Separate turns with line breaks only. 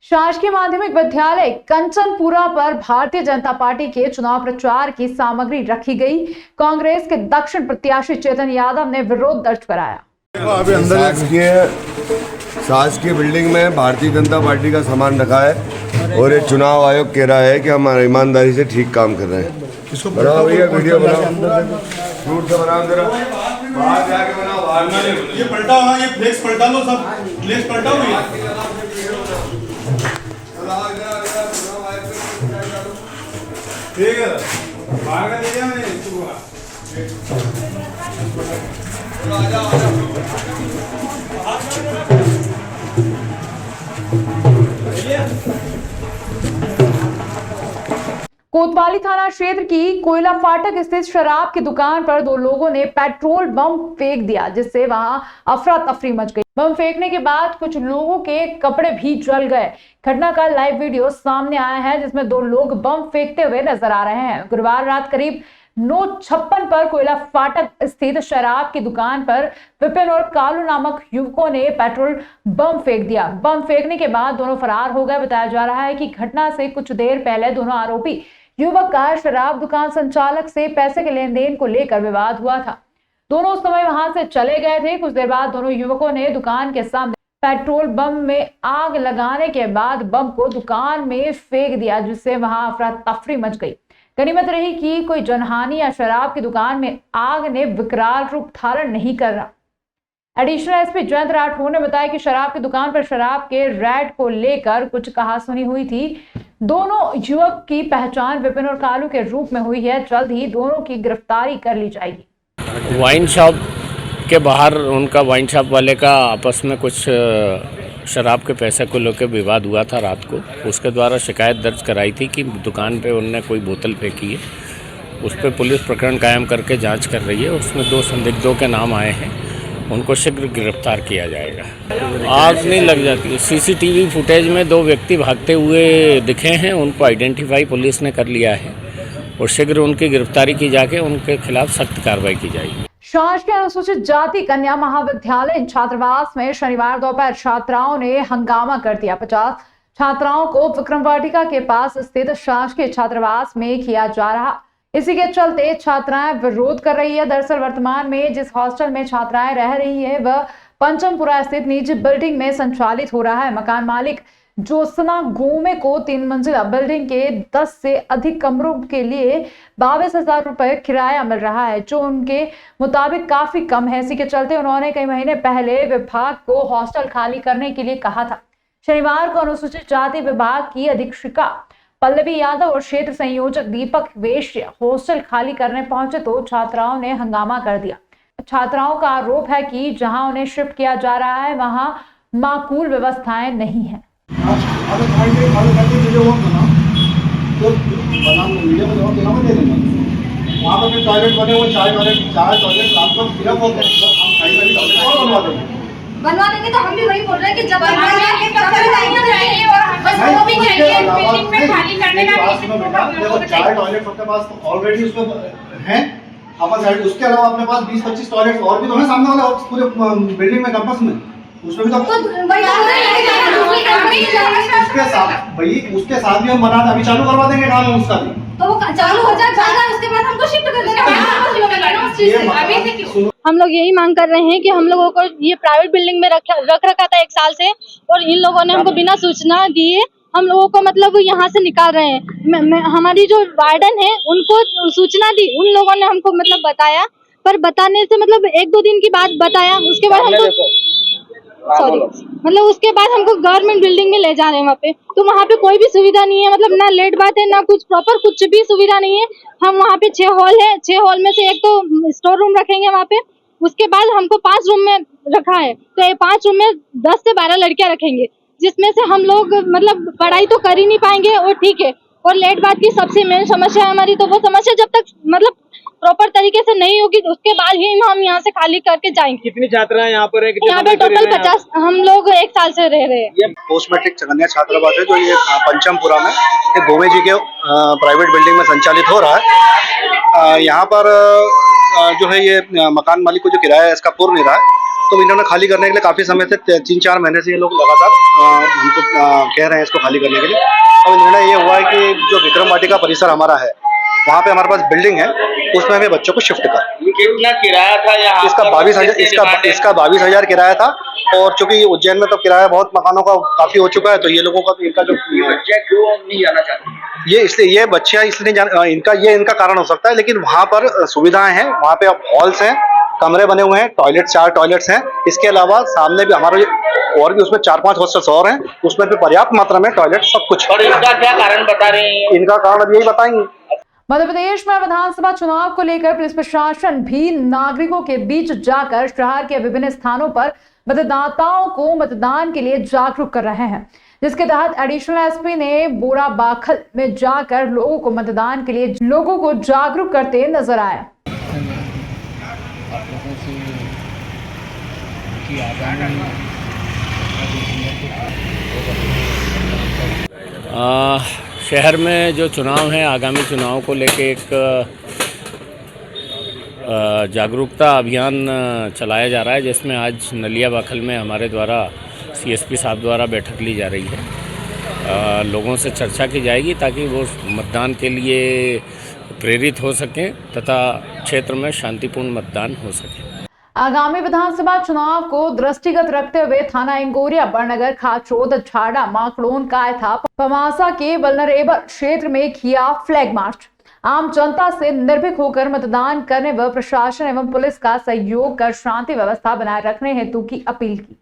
शासकीय माध्यमिक विद्यालय कंचनपुरा पर भारतीय जनता पार्टी के चुनाव प्रचार की सामग्री रखी गई। कांग्रेस के दक्षिण प्रत्याशी चेतन यादव ने विरोध दर्ज कराया।
अभी अंदर शासकीय बिल्डिंग में भारतीय जनता पार्टी का सामान रखा है और ये चुनाव आयोग कह रहा है कि हम ईमानदारी से ठीक काम कर रहे हैं। बनाओ भैया, वीडियो बनाओ, फ्रूट से बनाओ, जरा बाहर जाके बनाओ, बाहर में।
ये पलटा हुआ, ये फ्लेक्स पलटा लो, सब फ्लेक्स पलटा हुआ। ठीक है, बाहर का दिया मैंने
कोतवाली थाना क्षेत्र की कोयला फाटक स्थित शराब की दुकान पर दो लोगों ने पेट्रोल बम फेंक दिया, जिससे वहां अफरा तफरी मच गई। बम फेंकने के बाद कुछ लोगों के कपड़े भी जल गए। घटना का लाइव वीडियो सामने आया है, जिसमें दो लोग बम फेंकते हुए नजर आ रहे हैं। गुरुवार रात करीब 9:56 पर कोयला फाटक स्थित शराब की दुकान पर विपिन और कालू नामक युवकों ने पेट्रोल बम फेंक दिया। बम फेंकने के बाद दोनों फरार हो गए। बताया जा रहा है कि घटना से कुछ देर पहले दोनों आरोपी युवक का शराब दुकान संचालक से पैसे के लेन देन को लेकर विवाद हुआ था। दोनों उस समय वहां से चले गए थे। कुछ देर बाद दोनों युवकों ने दुकान के सामने पेट्रोल बम में आग लगाने के बाद बम को दुकान में फेंक दिया, जिससे वहां अफरा तफरी मच गई। गनीमत रही कि कोई जनहानि या शराब की दुकान में आग ने विकराल रूप धारण नहीं कर रहा। एडिशनल एसपी जयंत राठौर ने बताया कि शराब की दुकान पर शराब के रैट को लेकर कुछ कहासुनी हुई थी। दोनों युवक की पहचान विपिन और कालू के रूप में हुई है। जल्द ही दोनों की गिरफ्तारी कर ली जाएगी।
वाइन शॉप के बाहर उनका वाइन शॉप वाले का आपस में कुछ शराब के पैसे को लेकर विवाद हुआ था रात को। उसके द्वारा शिकायत दर्ज कराई थी कि दुकान पे उनने कोई बोतल फेंकी है। उस पर पुलिस प्रकरण कायम करके जांच कर रही है। उसमें 2 संदिग्धों के नाम आए हैं, उनको शीघ्र गिरफ्तार किया जाएगा। आग नहीं लग जाती। सीसीटीवी फुटेज में 2 व्यक्ति भागते हुए दिखे हैं, उनको आइडेंटिफाई पुलिस ने कर लिया है और शीघ्र उनकी गिरफ्तारी की जाके उनके खिलाफ सख्त कार्रवाई की जाएगी।
शासकीय अनुसूचित जाति कन्या महाविद्यालय छात्रावास में शनिवार दोपहर छात्राओं ने हंगामा कर दिया। 50 छात्राओं को विक्रम वाटिका के पास स्थित शासकीय छात्रावास में किया जा रहा। इसी के चलते छात्राएं विरोध कर रही है। दरअसल वर्तमान में जिस हॉस्टल में छात्राएं रह रही है वह पंचमपुरा स्थित निजी बिल्डिंग में संचालित हो रहा है। मकान मालिक ज्योत्सना गोमे को 3 मंजिला बिल्डिंग के 10 से अधिक कमरों के लिए 22,000 रुपए किराया मिल रहा है, जो उनके मुताबिक काफी कम है। इसी के चलते उन्होंने कई महीने पहले विभाग को हॉस्टल खाली करने के लिए कहा था। शनिवार को अनुसूचित जाति विभाग की अधीक्षिका पल्लवी यादव और क्षेत्र संयोजक दीपक वैश्य हॉस्टल खाली करने पहुंचे तो छात्राओं ने हंगामा कर दिया। छात्राओं का आरोप है कि जहां उन्हें शिफ्ट किया जा रहा है वहां माकूल व्यवस्थाएं नहीं है।
वहाँ पर टॉयलेट बने हुए 4 टॉयलेट रात को फिलअप होते हैं, तो हम खाली
बनवा देंगे। तो हम भी वही बोल रहे हैं कि जब बनवा देंगे तब चाहिए और बस वो भी चाहिए बिल्डिंग में खाली करने का।
देखो 4 टॉयलेट अपने पास ऑलरेडी उसमें हैं हमारे साइड। उसके अलावा अपने पास 20-25 टॉयलेट और भी तो है सामने वाले पूरे बिल्डिंग में कैंपस में। उसमें भी तो उसके साथ भी हम बना अभी चालू करवा देंगे काम उसका भी,
तो वो चालू हो जाएगा। उसके बाद हमको शिफ्ट कर देना।
हम लोग यही मांग कर रहे हैं कि हम लोगों को ये प्राइवेट बिल्डिंग में रख रखा था 1 साल से, और इन लोगों ने हमको बिना सूचना दिए हम लोगों को मतलब यहाँ से निकाल रहे हैं। हमारी जो वार्डन है उनको सूचना दी, उन लोगों ने हमको मतलब बताया, पर बताने से मतलब 1-2 दिन की बात बताया। उसके बाद हमको उसके बाद हमको गवर्नमेंट बिल्डिंग में ले जा रहे हैं। वहाँ पे तो वहाँ पे कोई भी सुविधा नहीं है, मतलब ना लेट बात है ना कुछ प्रॉपर कुछ भी सुविधा नहीं है। हम वहाँ पे 6 हॉल है, 6 हॉल में से एक तो स्टोर रूम रखेंगे वहाँ पे। उसके बाद हमको 5 रूम में रखा है, तो ये 5 रूम में 10 से 12 लड़कियां रखेंगे, जिसमें से हम लोग मतलब पढ़ाई तो कर ही नहीं पाएंगे। और ठीक है, और लेट बात की सबसे मेन समस्या है हमारी, तो वो समस्या जब तक मतलब प्रॉपर तरीके से नहीं होगी उसके बाद ही हम यहाँ से खाली करके जाएंगे।
कितनी छात्राएं यहाँ पर है?
यहाँ पे टोटल 50 हम लोग 1 साल से रह रहे हैं।
ये पोस्ट मैट्रिक कन्या छात्रावास है जो ये पंचमपुरा में गोमे जी के प्राइवेट बिल्डिंग में संचालित हो रहा है। यहाँ पर जो है ये मकान मालिक को जो किराया है इसका पूर्ण नहीं रहा है। तो इन्होंने खाली करने के लिए काफ़ी समय से 3-4 महीने से ये लोग लगातार हमको कह रहे हैं इसको खाली करने के लिए। अब निर्णय ये हुआ है कि जो विक्रम वाटिका परिसर हमारा है वहाँ पे हमारे पास बिल्डिंग है, उसमें हमें बच्चों को शिफ्ट कर।
कितना किराया था यहाँ?
इसका 22,000 किराया था। और चूंकि उज्जैन में तो किराया बहुत मकानों का काफी हो चुका है, तो ये लोगों का इनका जो
बच्चे क्यों नहीं जाना चाहते?
ये इसलिए ये बच्चियां इसलिए नहीं इनका कारण हो सकता है, लेकिन वहाँ पर सुविधाएं हैं, वहाँ पे हॉल्स हैं, कमरे बने हुए हैं, 4 टॉयलेट्स हैं। इसके अलावा सामने भी हमारे और भी उसमें 4-5 हॉस्टल्स और हैं, उसमें भी पर्याप्त मात्रा में टॉयलेट सब कुछ।
और इनका क्या कारण बता रहे हैं?
इनका कारण अब यही बताएंगे।
मध्य प्रदेश में विधानसभा चुनाव को लेकर पुलिस प्रशासन भी नागरिकों के बीच जाकर शहर के विभिन्न स्थानों पर मतदाताओं को मतदान के लिए जागरूक कर रहे हैं, जिसके तहत एडिशनल एसपी ने बोराबाखल में जाकर लोगों को मतदान के लिए जागरूक करते नजर आए।
शहर में जो चुनाव हैं, आगामी चुनाव को लेके एक जागरूकता अभियान चलाया जा रहा है, जिसमें आज नलिया बाखल में हमारे द्वारा सीएसपी साहब द्वारा बैठक ली जा रही है। लोगों से चर्चा की जाएगी ताकि वो मतदान के लिए प्रेरित हो सकें तथा क्षेत्र में शांतिपूर्ण मतदान हो सके।
आगामी विधानसभा चुनाव को दृष्टिगत रखते हुए थाना इंगोरिया, बड़नगर, खाचोद, झाड़ा, माखड़ोन, कायथा, पमासा के वल्नरेबल क्षेत्र में किया फ्लैग मार्च। आम जनता से निर्भीक होकर मतदान करने व प्रशासन एवं पुलिस का सहयोग कर शांति व्यवस्था बनाए रखने हेतु की अपील की।